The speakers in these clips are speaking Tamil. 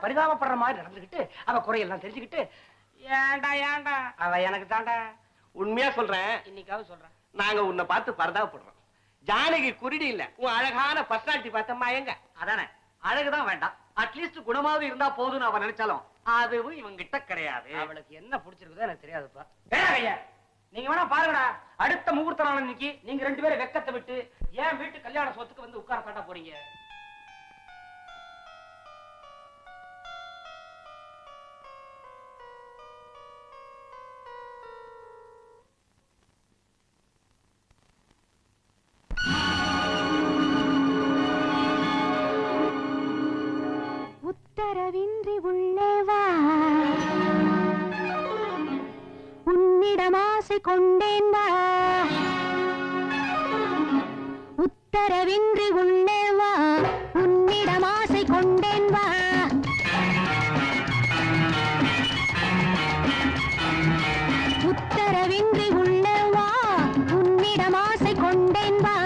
பரிதாபப்படுற மாதிரி நடந்துகிட்டு அவ குறையெல்லாம் தெரிஞ்சுக்கிட்டு ஏண்டா ஏண்டா அவ எனக்கு தாண்டா. உண்மையா சொல்றேன், இன்னைக்காவது சொல்றேன், நாங்க உன்னை பார்த்து பரிதாபப்படுறோம். ஜானகி குருடி இல்ல, உன் அழகான பர்சனாலிட்டி பார்த்தம்மா. எங்க அதானே, அழகுதான் வேண்டாம், அட்லீஸ்ட் குணமாவது இருந்தா போதும்னு அவ நினைச்சாலும் அதுவும் இவங்கிட்ட கிடையாது. அவளுக்கு என்ன பிடிச்சிருக்குதோ எனக்கு தெரியாதுப்பா. ஐயா நீங்க வேணா பாருங்கடா, அடுத்த முகூர்த்த நாள் இன்னைக்கு நீங்க 2 பேரும் வெக்கத்தை விட்டு ஏன் வீட்டு கல்யாண சொத்துக்கு வந்து உட்கார காட்ட போறீங்க? உத்தரவின்றி உள்ளே வா, உன்னிடம் ஆசை கொண்டேன் வா. உத்தரவின்றி உள்ளே வா, உன்னிடம் ஆசை கொண்டேன் வா. உத்தரவின்றி உள்ளே வா, உன்னிடம் ஆசை கொண்டேன் வா.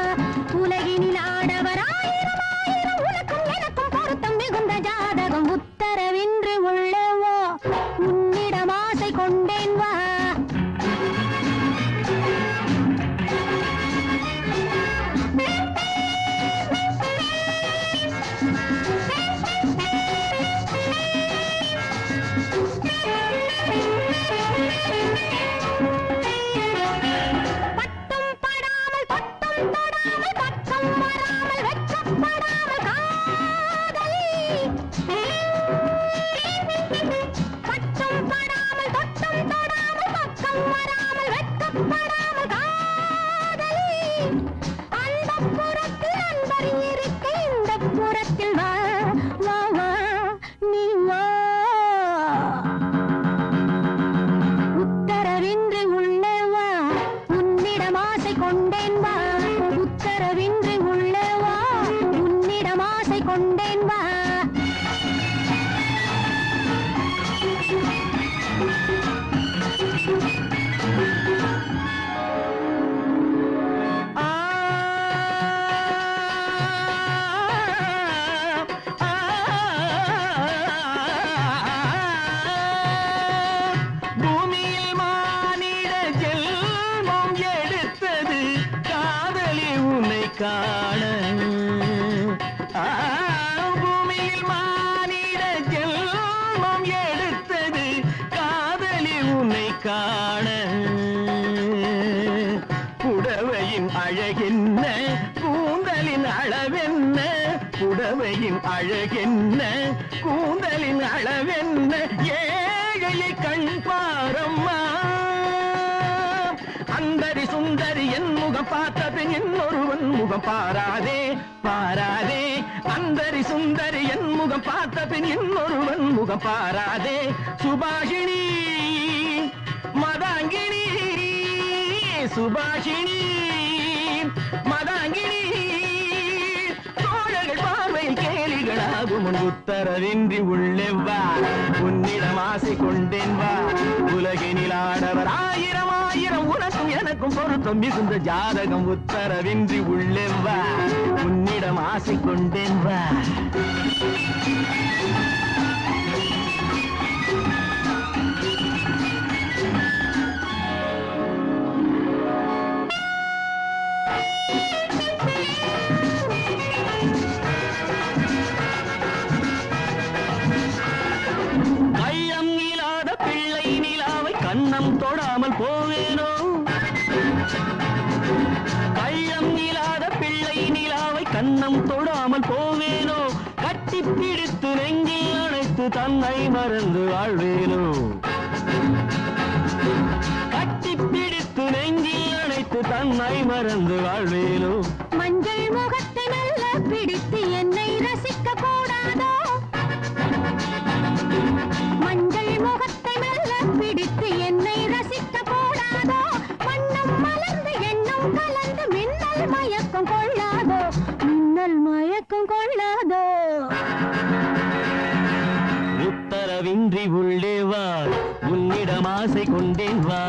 உலகினில் ஆடவர் ஆயிரம் ஆயிரம், உனக்கும் எனக்கும் பொருத்தம் மிகுந்த ஜாதகம். உத்தரவின்றி உள்ளே வா, உன்னிடம் ஆசை கொண்டேன் வா. பட்டும் படாமல் தொட்டும் தொடாமல் பக்கம் வராமல் வெட்கப்படாமல் காதலி. பட்டும் படாமல் தொட்டும் தொடாமல் பக்கம் வராமல் வெட்கப்படாமல் காதலி. அந்த புறத்தில் அன்பர் இருக்க இந்த புறத்தில் வா வா வா நீ வா. உத்தரவின்றி உள்ளே வா, உன்னிடம் ஆசை கொண்டேன் வா. உத்தரவின்றி உள்ளே வா, உன்னிடம் ஆசை கொண்டேன் வா. பூமியில் மானிட ஜென்மம் எடுத்தது காதலி உன்னை காண. பூமியில் மானிட ஜென்மம் எடுத்தது காதலி உன்னை காண. புடவையின் அழகென்ன, கூந்தலின் அளவென்ன. புடவையின் அழகென்ன, கூந்தலின் அளவென்ன. ஏழையை கண் பாரம்மா. அந்தரி சுந்தரி என் முகம் பார்த்த பின் இன்னொருவன் முகம் பாராதே பாராதே. அந்தரி சுந்தரி என் முகம் பார்த்த பின் இன்னொருவன் முகம் பாராதே. சுபாஷினி மதாங்கினி, சுபாஷினி மதாங்கினி. தோழர்கள் பார்வையில் கேலிகளாகும். உத்தரவின்றி உள்ளே வா, உன்னிடம் ஆசை கொண்டேன் வா. உலகினில் ஆடவர் ஆயிரம் ஆயிரம், உனக்கும் எனக்கும் பொருத்தம் மிகுந்த ஜாதகம். உத்தரவின்றி உள்ளே வா, உன்னிடம் ஆசை கொண்டேன் வா. கையம் இல்லாத பிள்ளை நிலாவை கண்ணம் தொடாமல் போவேனோ. கையம் இல்லாத பிள்ளை நிலாவை கண்ணம் தொடாமல் போவேனோ. கட்டி பிடித்து நெஞ்சில் அணைத்து தன்னை மறந்து வாழ்வேனோ. கட்டி பிடித்து நெஞ்சில் அணைத்து தன்னை மறந்து வாழ்வேனோ. மஞ்சள் முகத்தை நல்ல பிடித்து என்னை ரசிக்க கூடாதோ. மஞ்சள் முகத்தை நல்ல பிடித்து என்னை ரசிக்க கூடாதோ. வண்ணம் மலர்ந்து எண்ணம் கலந்து மின்னல் மயக்கம் கொள்ளாதோ. மின்னல் மயக்கம் கொள்ளாதோ. உத்தரவின்றி உள்ளே வா, உன்னிடம் ஆசை கொண்டேன் வா.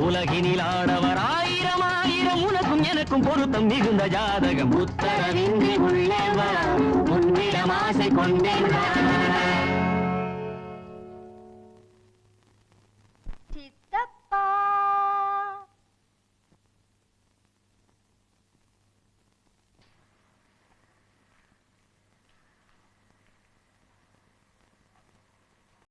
உலகினில் ஆடவர் ஆயிரம் ஆயிரம், உனக்கும் எனக்கும் பொருத்தம் மிகுந்த ஜாதகம். உத்தரவின்றி உள்ளே வா, உன்னிடம் ஆசை கொண்டேன் வா. சித்தப்பா